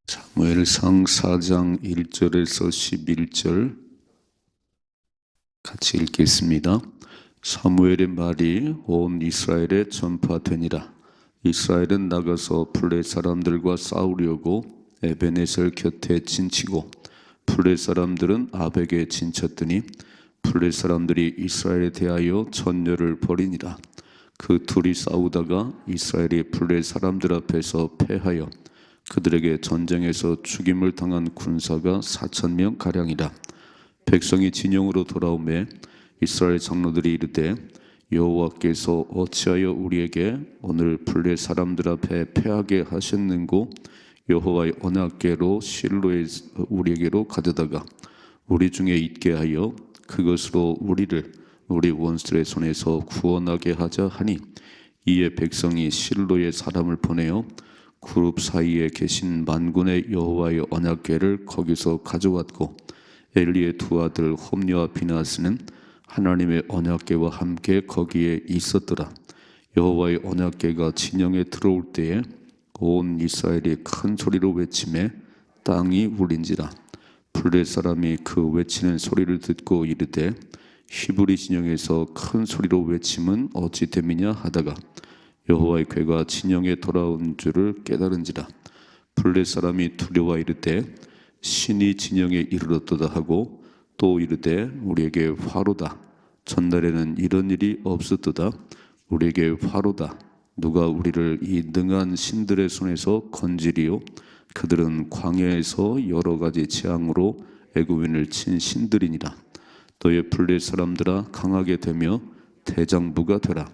사무엘상 4장 1절에서 11절 같이 읽겠습니다. 사무엘의 말이 온 이스라엘에 전파되니라. 이스라엘은 나가서 블레 사람들과 싸우려고 에베네셀 곁에 진치고 블레 사람들은 아벡에 진쳤더니 블레 사람들이 이스라엘에 대하여 전열을 벌이니라. 그 둘이 싸우다가 이스라엘이 블레 사람들 앞에서 패하여 그들에게 전쟁에서 죽임을 당한 군사가 4,000명 가량이라. 백성이 진영으로 돌아오매 이스라엘 장로들이 이르되 여호와께서 어찌하여 우리에게 오늘 블레 사람들 앞에 패하게 하셨는고 여호와의 언약궤로 실로에 우리에게로 가져다가 우리 중에 있게 하여 그것으로 우리를 우리 원수들의 손에서 구원하게 하자 하니, 이에 백성이 실로에 사람을 보내어 그룹 사이에 계신 만군의 여호와의 언약궤를 거기서 가져왔고, 엘리의 두 아들 홈리와 비나스는 하나님의 언약궤와 함께 거기에 있었더라. 여호와의 언약궤가 진영에 들어올 때에 온 이스라엘이 큰 소리로 외치매 땅이 울린지라. 블레 사람이 그 외치는 소리를 듣고 이르되 히브리 진영에서 큰 소리로 외침은 어찌 됨이냐 하다가 여호와의 궤가 진영에 돌아온 줄을 깨달은지라. 블레 사람이 두려워 이르되 신이 진영에 이르렀도다 하고 또 이르되 우리에게 화로다. 전날에는 이런 일이 없었도다. 우리에게 화로다. 누가 우리를 이 능한 신들의 손에서 건지리요? 그들은 광야에서 여러 가지 재앙으로 애굽인을 친 신들이니라. 너의 블레 사람들아, 강하게 되며 대장부가 되라.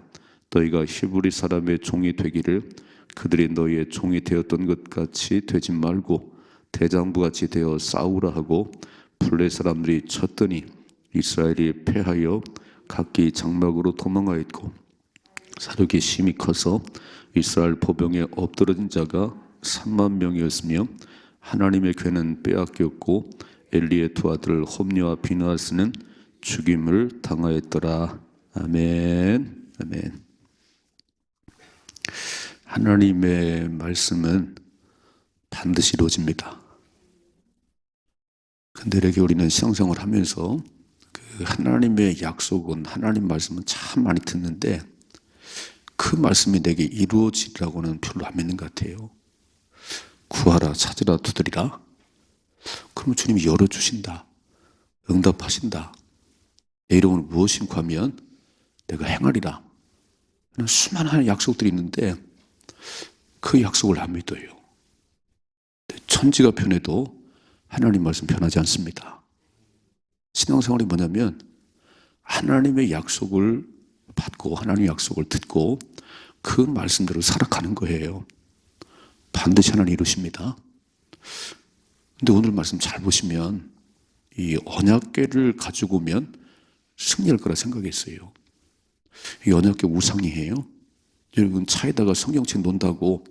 너희가 히브리 사람의 종이 되기를 그들이 너희의 종이 되었던 것 같이 되지 말고 대장부같이 되어 싸우라 하고, 블레 사람들이 쳤더니 이스라엘이 패하여 각기 장막으로 도망하였고 사륙이 심히 커서 이스라엘 보병에 엎드러진 자가 3만 명이었으며 하나님의 궤는 빼앗겼고 엘리의 두 아들 홈리와 비나스는 죽임을 당하였더라. 아멘. 아멘. 하나님의 말씀은 반드시 이루어집니다. 근데 우리는 신앙생활을 하면서 그 하나님의 약속은, 하나님 말씀은 참 많이 듣는데 그 말씀이 내게 이루어지리라고는 별로 안 믿는 것 같아요. 구하라, 찾으라, 두드리라. 그러면 주님이 열어주신다, 응답하신다. 내 이름으로 무엇임 구하면 내가 행하리라. 수많은 약속들이 있는데 그 약속을 안 믿어요. 천지가 변해도 하나님 말씀 변하지 않습니다. 신앙생활이 뭐냐면 하나님의 약속을 받고 하나님의 약속을 듣고 그 말씀대로 살아가는 거예요. 반드시 하나님 이루십니다. 근데 오늘 말씀 잘 보시면 이 언약궤를 가지고 오면 승리할 거라 생각했어요. 이 언약궤 우상이에요. 여러분, 차에다가 성경책 놓는다고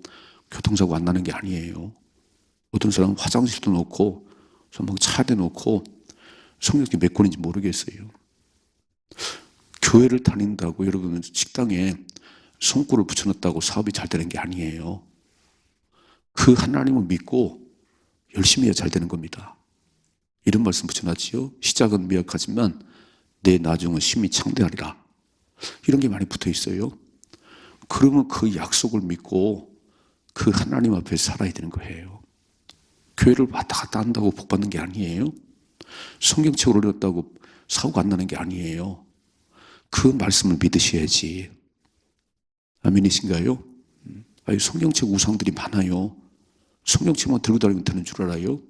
교통사고 안 나는 게 아니에요. 어떤 사람은 화장실도 놓고 막 차에다 놓고 성경책 몇 권인지 모르겠어요. 교회를 다닌다고 여러분 식당에 손구를 붙여놨다고 사업이 잘 되는 게 아니에요. 그 하나님을 믿고 열심히 해야 잘 되는 겁니다. 이런 말씀 붙여놨지요. 시작은 미약하지만 내 나중은 심히 창대하리라. 이런 게 많이 붙어 있어요. 그러면 그 약속을 믿고 그 하나님 앞에 살아야 되는 거예요. 교회를 왔다 갔다 한다고 복 받는 게 아니에요. 성경책을 올렸다고 사고가 안 나는 게 아니에요. 그 말씀을 믿으셔야지. 아멘이신가요? 성경책 우상들이 많아요. 성경책만 들고 다니면 되는 줄 알아요?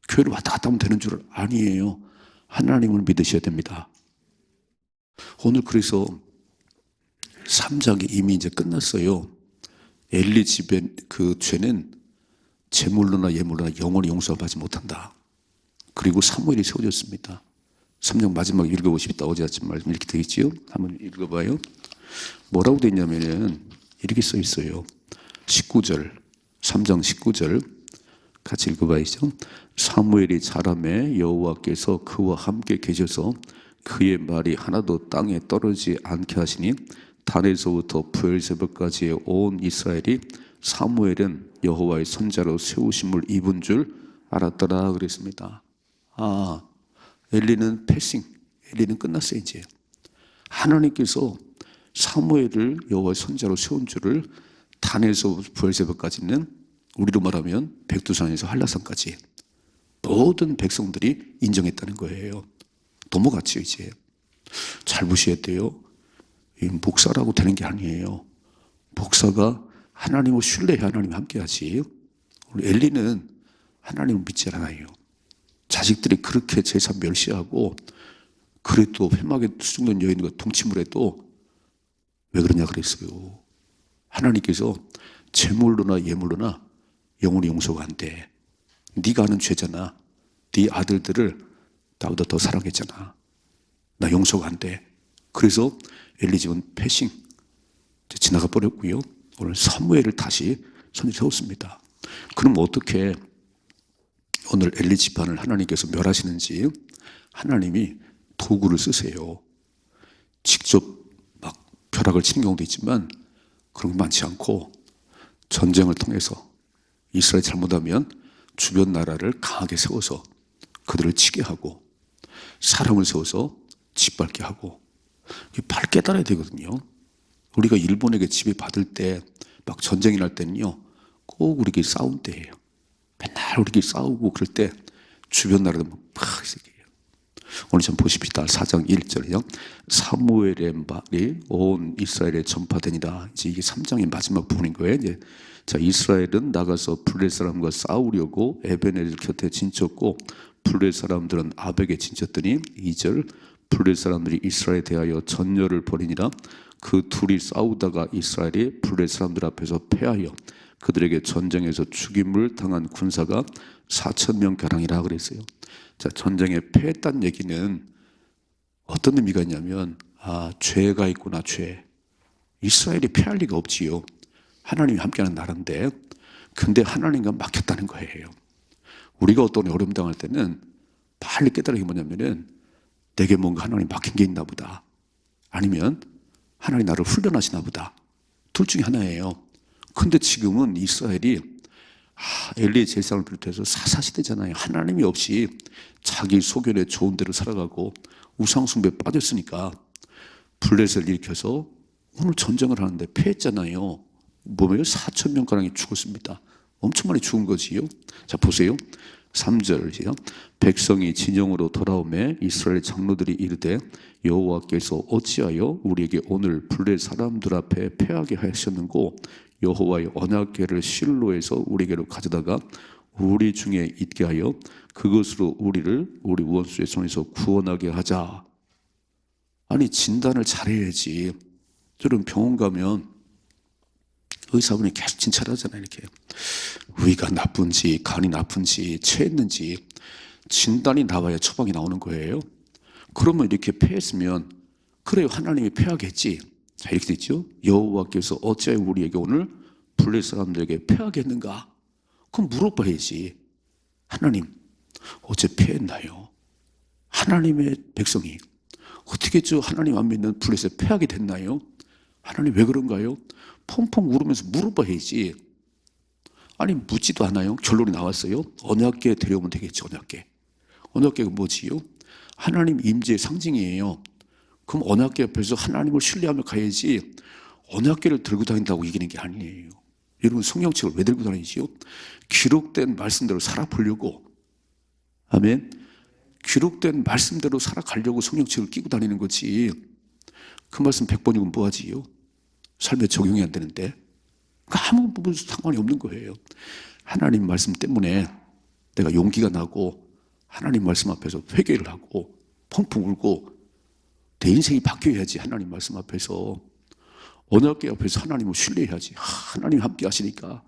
교회를 왔다 갔다 하면 되는 줄 아니에요. 하나님을 믿으셔야 됩니다. 오늘 그래서 3장이 이미 이제 끝났어요. 엘리 집의 그 죄는 제물로나 예물로나 영원히 용서받지 못한다. 그리고 사무엘이 세워졌습니다. 3장 마지막 읽어보시겠다. 어제 아침 말씀 이렇게 되어 있지요? 한번 읽어봐요. 뭐라고 되어 있냐면은 이렇게 써 있어요. 19절, 3장 19절 같이 읽어봐야죠. 사무엘이 자라매 여호와께서 그와 함께 계셔서 그의 말이 하나도 땅에 떨어지지 않게 하시니 단에서부터 부엘세바까지의 온 이스라엘이 사무엘은 여호와의 선자로 세우심을 입은 줄 알았더라 그랬습니다. 엘리는 패싱, 엘리는 끝났어요. 이제 하나님께서 사무엘을 여호와의 선자로 세운 줄을 단에서 브엘세바까지는, 우리로 말하면 백두산에서 한라산까지 모든 백성들이 인정했다는 거예요. 넘어갔죠. 이제 잘 보셔야 돼요. 목사라고 되는 게 아니에요. 목사가 하나님을 신뢰해야 하나님과 함께하지. 우리 엘리는 하나님을 믿지 않아요. 자식들이 그렇게 제사 멸시하고 그래도 회막에 수중된 여인과 동침을 해도 왜 그러냐 그랬어요. 하나님께서 제물로나 예물로나 영원히 용서가 안 돼. 네가 하는 죄잖아. 네 아들들을 나보다 더 사랑했잖아. 나 용서가 안 돼. 그래서 엘리 집은 패싱 지나가 버렸고요. 오늘 사무엘을 다시 선을 세웠습니다. 그럼 어떻게 오늘 엘리 집안을 하나님께서 멸하시는지, 하나님이 도구를 쓰세요. 직접 막 벼락을 치는 경우도 있지만 그런 게 많지 않고, 전쟁을 통해서 이스라엘이 잘못하면 주변 나라를 강하게 세워서 그들을 치게 하고, 사람을 세워서 짓밟게 하고, 발 깨달아야 되거든요. 우리가 일본에게 지배받을 때, 막 전쟁이 날 때는요, 꼭 우리끼리 싸운 때예요. 맨날 우리끼리 싸우고 그럴 때 주변 나라들 막 이렇게. 오늘 좀 보십시다. 4장 1절이요. 사무엘의 말이 온 이스라엘에 전파되니라. 이제 이게 3장의 마지막 부분인 거예요. 이제 자, 이스라엘은 나가서 블레 사람과 싸우려고 에베네zer 곁에 진쳤고, 블레 사람들은 아벡에 진쳤더니 2절 블레 사람들이 이스라엘에 대하여 전열을 벌이니라. 그 둘이 싸우다가 이스라엘이 블레 사람들 앞에서 패하여 그들에게 전쟁에서 죽임을 당한 군사가 4,000명 가량이라 그랬어요. 자, 전쟁에 패했다는 얘기는 어떤 의미가 있냐면, 죄가 있구나, 죄. 이스라엘이 패할 리가 없지요. 하나님이 함께하는 나라인데, 근데 하나님과 막혔다는 거예요. 우리가 어떤 어려움 당할 때는 빨리 깨달은 게 뭐냐면은, 내게 뭔가 하나님 막힌 게 있나 보다. 아니면 하나님 나를 훈련하시나 보다. 둘 중에 하나예요. 근데 지금은 이스라엘이 엘리의 제사장을 비롯해서 사사시대잖아요. 하나님이 없이 자기 소견에 좋은 대로 살아가고 우상숭배에 빠졌으니까 블레셋을 일으켜서 오늘 전쟁을 하는데 패했잖아요. 뭐예요? 4,000명가량이 죽었습니다. 엄청 많이 죽은 거지요. 자, 보세요. 3절이요. 백성이 진영으로 돌아오매 이스라엘 장로들이 이르되 여호와께서 어찌하여 우리에게 오늘 블레 사람들 앞에 패하게 하셨는고, 여호와의 언약궤를 실로에서 우리에게로 가져다가 우리 중에 있게 하여 그것으로 우리를 우리 원수의 손에서 구원하게 하자. 아니, 진단을 잘해야지. 저는 병원 가면 의사분이 계속 진찰을 하잖아요. 이렇게 위가 나쁜지 간이 나쁜지 체했는지 진단이 나와야 처방이 나오는 거예요. 그러면 이렇게 패했으면 그래요, 하나님이 패하겠지. 자, 이렇게 됐죠. 여호와께서 어찌하여 우리에게 오늘 블레 사람들에게 패하게 했는가? 그럼 물어봐야지. 하나님, 어째 패했나요? 하나님의 백성이 어떻게 저 하나님 안 믿는 블레셋에 패하게 됐나요? 하나님 왜 그런가요? 펑펑 울으면서 물어봐야지. 아니, 묻지도 않아요. 결론이 나왔어요. 언약궤 데려오면 되겠죠. 언약궤. 언약궤가 뭐지요? 하나님 임재의 상징이에요. 그럼 언약궤 앞에서 하나님을 신뢰하며 가야지, 언약궤를 들고 다닌다고 이기는 게 아니에요. 여러분, 성경책을 왜 들고 다니지요? 기록된 말씀대로 살아보려고. 아멘. 기록된 말씀대로 살아가려고 성경책을 끼고 다니는 거지. 그 말씀 100번 읽으면 뭐하지요? 삶에 적용이 안 되는데. 아무 부분 상관이 없는 거예요. 하나님 말씀 때문에 내가 용기가 나고 하나님 말씀 앞에서 회개를 하고 펑펑 울고 내 인생이 바뀌어야지. 하나님 말씀 앞에서, 언약궤 앞에서 하나님을 신뢰해야지. 하나님이 함께 하시니까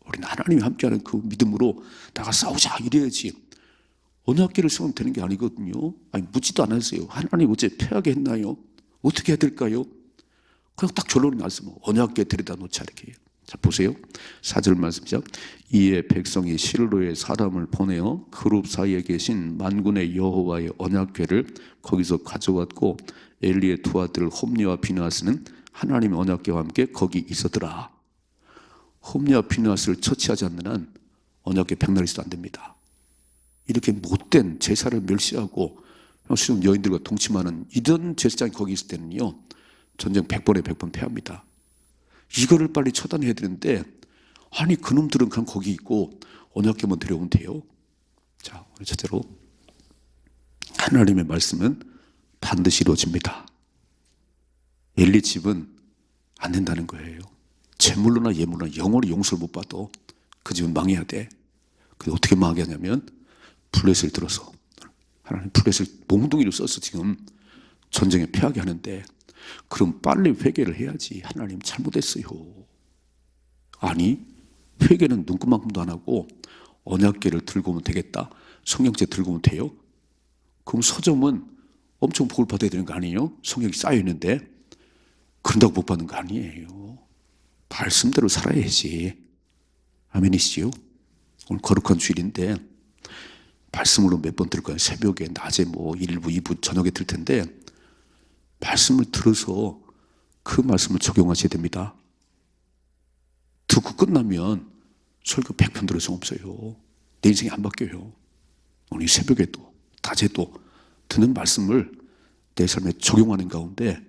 우리는 하나님이 함께하는 그 믿음으로 나가 싸우자 이래야지. 언약궤를 세우면 되는 게 아니거든요. 아니, 묻지도 않았어요. 하나님 어째 패하게 했나요? 어떻게 해야 될까요? 그냥 딱 결론이 났으면 언약궤 데려다 놓자 이렇게 해요. 자, 보세요. 4절 말씀이죠. 이에 백성이 실로에 사람을 보내어 그룹 사이에 계신 만군의 여호와의 언약궤를 거기서 가져왔고, 엘리의 두 아들 홈리와 비느하스는 하나님의 언약궤와 함께 거기 있었더라. 홈리와 피느하스를 처치하지 않는 한 언약궤 백날이 있어도 안 됩니다. 이렇게 못된 제사를 멸시하고 수준 여인들과 동침하는 이런 제사장이 거기 있을 때는요, 전쟁 100번에 100번 패합니다. 이거를 빨리 처단해야 되는데, 아니 그놈들은 그냥 거기 있고 언약궤만 데려오면 돼요. 자, 오늘 첫째로 하나님의 말씀은 반드시 이루어집니다. 엘리 집은 안 된다는 거예요. 재물로나 예물로나 영원히 용서를 못 받아 그 집은 망해야 돼. 근데 어떻게 망하게 하냐면 블레셋을 들어서 하나님 블레셋을 몽둥이로 써서 지금 전쟁에 패하게 하는데, 그럼 빨리 회개를 해야지. 하나님 잘못했어요. 아니 회개는 눈금만큼도 안 하고 언약궤를 들고 오면 되겠다, 성령제 들고 오면 돼요? 그럼 서점은 엄청 복을 받아야 되는 거 아니에요? 성령이 쌓여 있는데 그런다고 복 받는 거 아니에요. 말씀대로 살아야지. 아멘이시죠? 오늘 거룩한 주일인데 말씀으로 몇 번 들을 거예요. 새벽에, 낮에, 뭐 1부, 2부, 저녁에 들 텐데 말씀을 들어서 그 말씀을 적용하셔야 됩니다. 듣고 끝나면 설교 100편 들을 수 없어요. 내 인생이 안 바뀌어요. 오늘 새벽에도 낮에도 듣는 말씀을 내 삶에 적용하는 가운데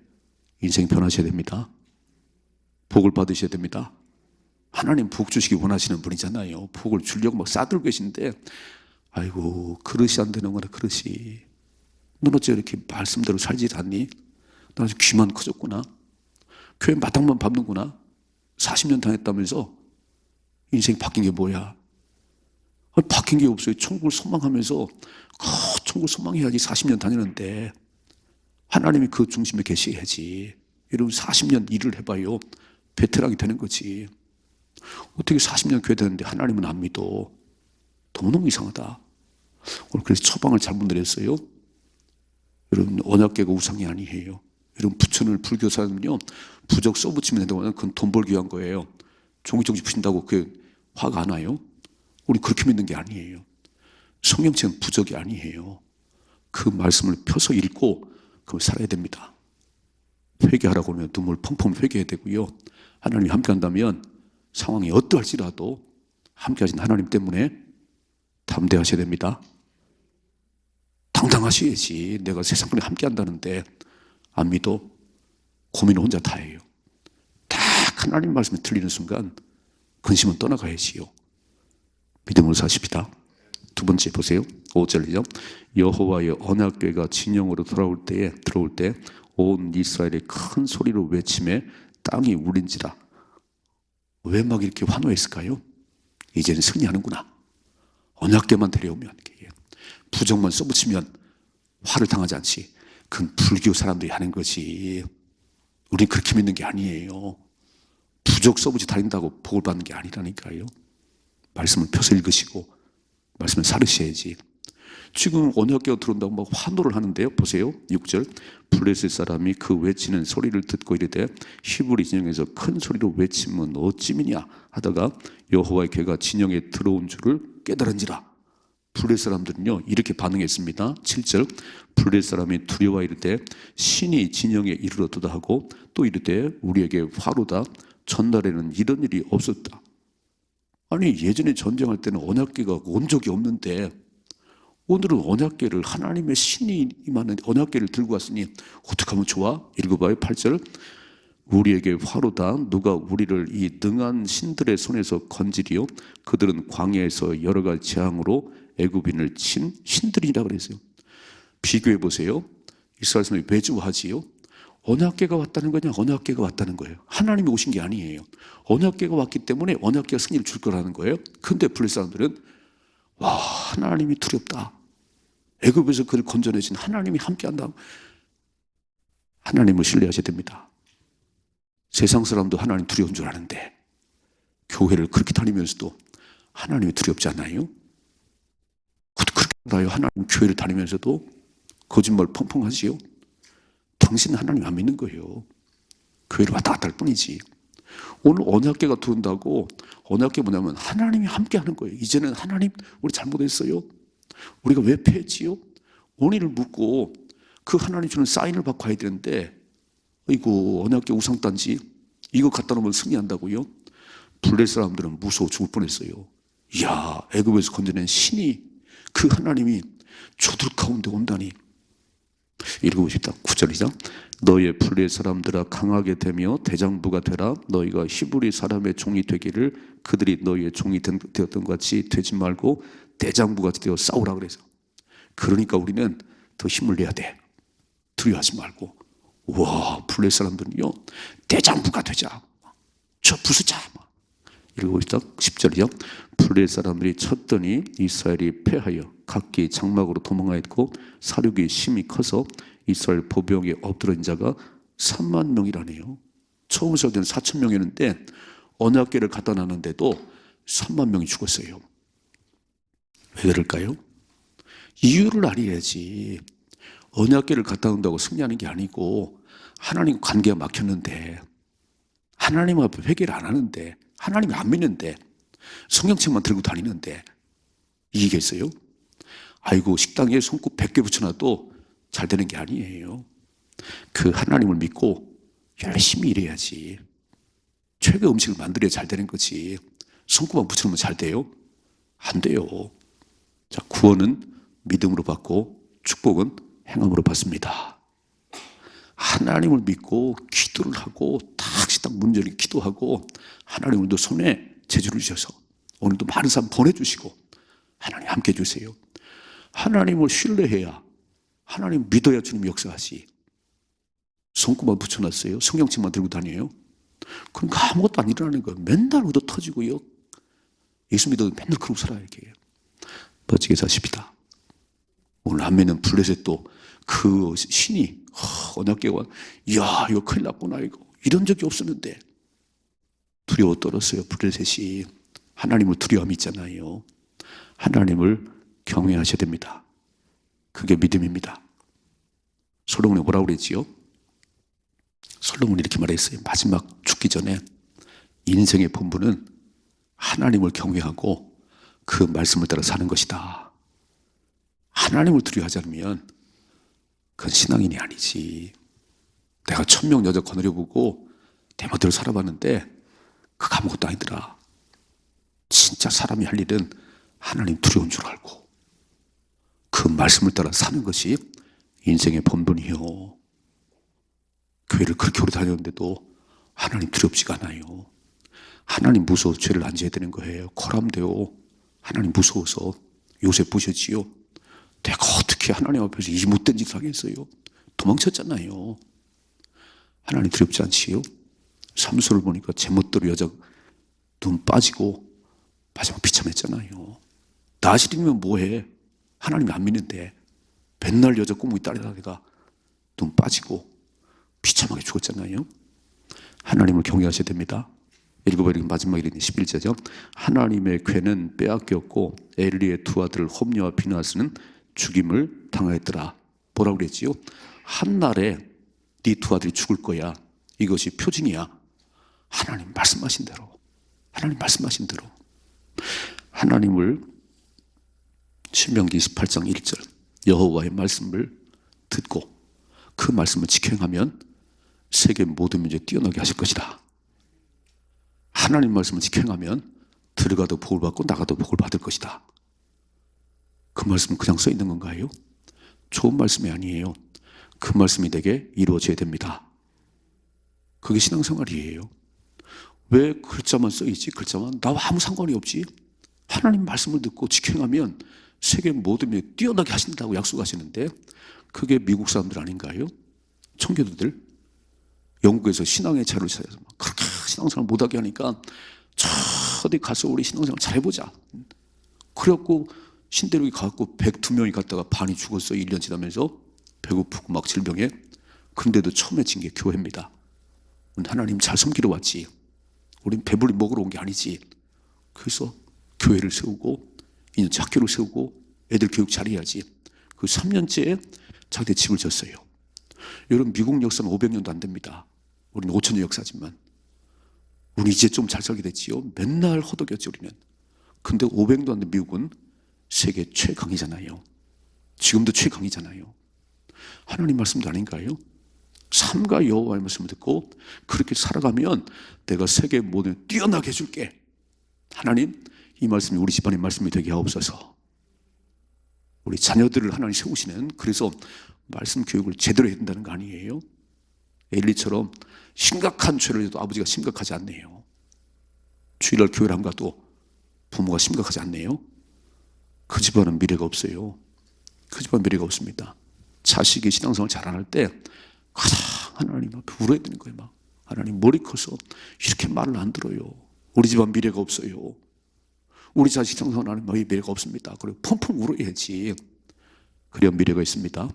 인생이 변하셔야 됩니다. 복을 받으셔야 됩니다. 하나님 복 주시기 원하시는 분이잖아요. 복을 주려고 막 싸들고 계신데, 아이고 그릇이 안 되는구나. 그릇이 넌 어째 이렇게 말씀대로 살지 않니? 나 아주 귀만 커졌구나. 교회 마당만 밟는구나. 40년 다녔다면서 인생이 바뀐 게 뭐야? 아니, 바뀐 게 없어요. 천국을 소망하면서 천국을 소망해야지. 40년 다니는데 하나님이 그 중심에 계셔야지. 여러분 40년 일을 해봐요. 베테랑이 되는 거지. 어떻게 40년 교회 되는데 하나님은 안 믿어? 너무너무 이상하다. 오늘 그래서 처방을 잘못 내렸어요. 여러분 언약궤가 우상이 아니에요. 여러분 부처를 불교 사람은요, 부적 써붙이면 된다고 하면 그건 돈 벌기 위한 거예요. 종이종이 붙인다고 그게 화가 안 와요? 우리 그렇게 믿는 게 아니에요. 성경책은 부적이 아니에요. 그 말씀을 펴서 읽고 그걸 살아야 됩니다. 회개하라고 하면 눈물 펑펑 회개해야 되고요. 하나님이 함께 한다면 상황이 어떠할지라도 함께 하신 하나님 때문에 담대하셔야 됩니다. 당당하셔야지. 내가 세상에 함께 한다는데 안 믿어? 고민은 혼자 다 해요. 딱 하나님 말씀이 들리는 순간 근심은 떠나가야지요. 믿음으로 사십시다. 두 번째 보세요. 5절이죠. 여호와의 언약궤가 진영으로 들어올 때 온 이스라엘이 큰 소리로 외침에 땅이 울린지라. 왜 막 이렇게 환호했을까요? 이제는 승리하는구나. 언약궤만 데려오면, 부적만 써붙이면 화를 당하지 않지. 그건 불교 사람들이 하는 거지. 우린 그렇게 믿는 게 아니에요. 부적 써붙이 다닌다고 복을 받는 게 아니라니까요. 말씀을 펴서 읽으시고 말씀을 살으셔야지. 지금 언약궤가 들어온다고 막 환호를 하는데요. 보세요. 6절. 블레셋 사람이 그 외치는 소리를 듣고 이르되 히브리 진영에서 큰 소리로 외치면 어찌미냐 하다가 여호와의 궤가 진영에 들어온 줄을 깨달은지라. 블레셋 사람들은요 이렇게 반응했습니다. 7절. 블레셋 사람이 두려워 이르되 신이 진영에 이르렀도다 하고 또 이르되 우리에게 화로다. 전날에는 이런 일이 없었다. 아니 예전에 전쟁할 때는 언약궤가 온 적이 없는데 오늘은 언약궤를, 하나님의 신이 임하는 언약궤를 들고 왔으니 어떻게 하면 좋아? 읽어봐요. 8절. 우리에게 화로다. 누가 우리를 이 능한 신들의 손에서 건지리요? 그들은 광야에서 여러 가지 재앙으로 애굽인을 친 신들이라 그랬어요. 비교해 보세요. 이스라엘 사람이 왜 좋아하지요? 언약궤가 왔다는 거냐? 언약궤가 왔다는 거예요. 하나님이 오신 게 아니에요. 언약궤가 왔기 때문에 언약궤가 승리를 줄 거라는 거예요. 근데 블레셋 사람들은 와, 하나님이 두렵다. 애굽에서 그를 건져내신 하나님이 함께한다. 하나님을 신뢰하셔야 됩니다. 세상 사람도 하나님 두려운 줄 아는데 교회를 그렇게 다니면서도 하나님이 두렵지 않아요? 그렇게 나요. 하나님 교회를 다니면서도 거짓말 펑펑 하지요. 당신은 하나님 안 믿는 거예요. 교회를 왔다 갔다 할 뿐이지. 오늘 언약궤가 들어온다고, 언약궤 뭐냐면 하나님이 함께 하는 거예요. 이제는 하나님 우리 잘못했어요. 우리가 왜 패했지요? 원인을 묻고 그 하나님 주는 사인을 받고 가야 되는데, 이거 언약궤 우상단지 이거 갖다 놓으면 승리한다고요? 블레 사람들은 무서워 죽을 뻔했어요. 이야, 애굽에서 건져낸 신이, 그 하나님이 저들 가운데 온다니. 읽어보십시다. 9절이죠. 너의 블레 사람들아 강하게 되며 대장부가 되라. 너희가 히브리 사람의 종이 되기를 그들이 너희의 종이 되었던 것 같이 되지 말고 대장부가 되어 싸우라 그래서. 그러니까 우리는 더 힘을 내야 돼. 두려워하지 말고. 와, 블레 사람들은요 대장부가 되자. 저 부수자. 읽어보시다. 10절이죠. 블레 사람들이 쳤더니 이스라엘이 패하여 각기 장막으로 도망하였고 사륙이 심히 커서 이스라엘 보병에 엎드린 자가 3만 명이라네요. 처음 세울 때는 4천 명이었는데 언약궤를 갖다 놨는데도 3만 명이 죽었어요. 왜 그럴까요? 이유를 알아야지. 언약궤를 갖다 놓는다고 승리하는 게 아니고 하나님과 관계가 막혔는데, 하나님 앞에 회개를 안 하는데, 하나님이 안 믿는데, 성경책만 들고 다니는데 이기겠어요? 아이고, 식당에 손꼽 100개 붙여놔도 잘 되는 게 아니에요. 그 하나님을 믿고 열심히 일해야지. 최고 음식을 만들어야 잘 되는 거지. 손꼽만 붙여놓으면 잘 돼요? 안 돼요. 자, 구원은 믿음으로 받고 축복은 행함으로 받습니다. 하나님을 믿고 기도를 하고 딱 식당 문 열고 기도하고 하나님 오늘도 손에 재주를 주셔서 오늘도 많은 사람 보내주시고 하나님 함께 해주세요. 하나님을 신뢰해야, 하나님 믿어야 주님 역사하시. 손꼽만 붙여놨어요? 성경책만 들고 다녀요? 그러니까 아무것도 안 일어나는 거예요. 맨날 얻어 터지고요. 예수 믿어도 맨날 그러고 살아요. 이렇게 멋지게 사십시다. 오늘 안 믿는 블레셋 또 그 신이 언약궤가 이야 이거 큰일 났구나, 이거 이런 적이 없었는데 두려워 떨었어요. 블레셋이. 하나님을 두려움이 있잖아요. 하나님을 경외하셔야 됩니다. 그게 믿음입니다. 솔로몬이 뭐라고 그랬지요? 솔로몬이 이렇게 말했어요. 마지막 죽기 전에 인생의 본분은 하나님을 경외하고 그 말씀을 따라 사는 것이다. 하나님을 두려워하지 않으면 그건 신앙인이 아니지. 내가 1000명 여자 거느려보고 내 멋대로 살아봤는데 그거 아무것도 아니더라. 진짜 사람이 할 일은 하나님 두려운 줄 알고 그 말씀을 따라 사는 것이 인생의 본분이요. 교회를 그렇게 오래 다녔는데도 하나님 두렵지가 않아요. 하나님 무서워서 죄를 안 지어야 되는 거예요. 코람되어 하나님 무서워서 요셉 보셨지요? 내가 어떻게 하나님 앞에서 이 못된 짓을 하겠어요? 도망쳤잖아요. 하나님 두렵지 않지요? 삼손을 보니까 제멋대로 여자 눈 빠지고 마지막 비참했잖아요. 나실이면 뭐해? 하나님이 안 믿는데 맨날 여자 꼬무기 따라다니다가 눈 빠지고 비참하게 죽었잖아요. 하나님을 경외하셔야 됩니다. 읽어버리는 마지막 일인 11절이죠. 하나님의 궤는 빼앗겼고 엘리의 두 아들 홈리와 비나스는 죽임을 당하였더라. 뭐라고 그랬지요? 한날에 네 두 아들이 죽을 거야. 이것이 표징이야. 하나님 말씀하신 대로, 하나님 말씀하신 대로. 하나님을 신명기 28장 1절 여호와의 말씀을 듣고 그 말씀을 지켜행하면 세계 모든 문제에 뛰어나게 하실 것이다. 하나님 말씀을 지켜행하면 들어가도 복을 받고 나가도 복을 받을 것이다. 그 말씀은 그냥 써 있는 건가요? 좋은 말씀이 아니에요. 그 말씀이 되게 이루어져야 됩니다. 그게 신앙생활이에요. 왜 글자만 써 있지? 글자만 나와 아무 상관이 없지? 하나님 말씀을 듣고 지켜행하면 세계 모든 면에 뛰어나게 하신다고 약속하시는데 그게 미국 사람들 아닌가요? 청교도들 영국에서 신앙의 자료를 찾아서 그렇게 신앙생활 못하게 하니까 저 어디 가서 우리 신앙생활 잘해보자. 그래갖고 신대륙에 가갖고 102명이 갔다가 반이 죽었어요. 1년 지나면서 배고프고 막 질병에. 그런데도 처음에 진 게 교회입니다. 하나님 잘 섬기러 왔지. 우린 배불리 먹으러 온 게 아니지. 그래서 교회를 세우고 인연체 학교를 세우고 애들 교육 잘해야지. 그 3년째에 자기들 집을 졌어요. 여러분 미국 역사는 500년도 안 됩니다. 우리는 5000년 역사지만 우리 이제 좀 잘 살게 됐지요. 맨날 허덕였지 우리는. 근데 500년도 안 된 미국은 세계 최강이잖아요. 지금도 최강이잖아요. 하나님 말씀도 아닌가요? 삼가 여호와의 말씀을 듣고 그렇게 살아가면 내가 세계 모든 뛰어나게 해줄게. 하나님, 이 말씀이 우리 집안의 말씀이 되게 하옵소서. 우리 자녀들을 하나님 세우시는, 그래서 말씀 교육을 제대로 해야 된다는 거 아니에요? 엘리처럼 심각한 죄를 해도 아버지가 심각하지 않네요. 주일날 교회를 안 가도 부모가 심각하지 않네요. 그 집안은 미래가 없어요. 그 집안 미래가 없습니다. 자식이 신앙생활 잘 안 할 때 가장 하나님 앞에 울어야 되는 거예요. 막 하나님, 머리 커서 이렇게 말을 안 들어요. 우리 집안 미래가 없어요. 우리 자식 신앙생활 하는 미래가 없습니다. 그리고 펑펑 울어야지. 그래야 미래가 있습니다.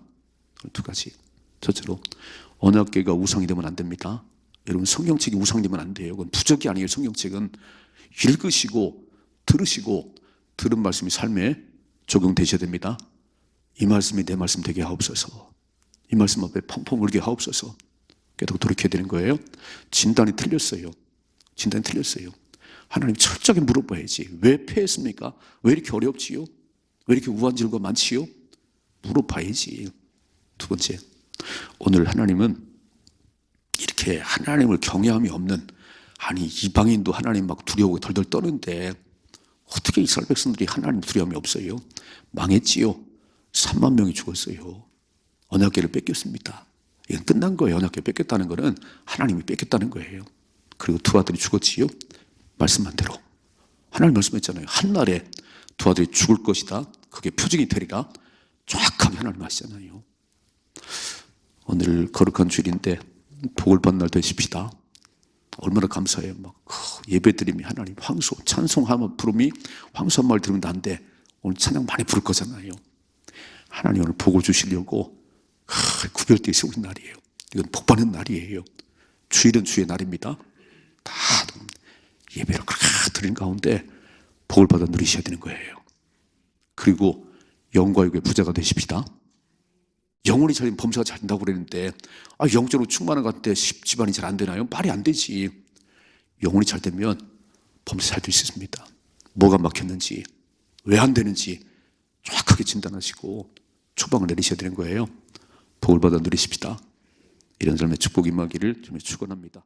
두 가지. 첫째로, 언약궤가 우상이 되면 안 됩니다. 여러분, 성경책이 우상이 되면 안 돼요. 그건 부적이 아니에요. 성경책은 읽으시고 들으시고 들은 말씀이 삶에 적용되셔야 됩니다. 이 말씀이 내 말씀 되게 하옵소서. 이 말씀 앞에 펑펑 울게 하옵소서. 계속 돌이켜야 되는 거예요. 진단이 틀렸어요. 진단이 틀렸어요. 하나님 철저하게 물어봐야지. 왜 패했습니까? 왜 이렇게 어렵지요? 왜 이렇게 우한질과 많지요? 물어봐야지. 두 번째, 오늘 하나님은 이렇게 하나님을 경외함이 없는, 아니 이방인도 하나님 막 두려워 덜덜 떠는데 어떻게 이스라엘 백성들이 하나님 두려움이 없어요? 망했지요. 3만 명이 죽었어요. 언약궤를 뺏겼습니다. 이건 끝난 거예요. 언약궤 뺏겼다는 거는 하나님이 뺏겼다는 거예요. 그리고 두 아들이 죽었지요. 말씀한 대로 하나님 말씀했잖아요. 한날에 두 아들이 죽을 것이다. 그게 표징이 되리라. 정확하게 하나님 하시잖아요. 오늘 거룩한 주일인데 복을 받는 날 되십시다. 얼마나 감사해요. 막 예배드림이 하나님 황소 찬송 한 부름이 황소 한 마리 들으면 난데 오늘 찬양 많이 부를 거잖아요. 하나님 오늘 복을 주시려고 구별되게 세우신 날이에요. 이건 복 받는 날이에요. 주일은 주의 날입니다. 다 예배를 그렇게 드리는 가운데 복을 받아 누리셔야 되는 거예요. 그리고 영과 육의 부자가 되십시다. 영혼이 잘되면 범사가 잘 된다고 그랬는데 영적으로 충만한 것 같은데 집안이 잘 안 되나요? 말이 안 되지. 영혼이 잘 되면 범사 잘 될 수 있습니다. 뭐가 막혔는지, 왜 안 되는지 정확하게 진단하시고 처방을 내리셔야 되는 거예요. 복을 받아 누리십시다. 이런 삶의 축복이 임하기를 주님 축원합니다.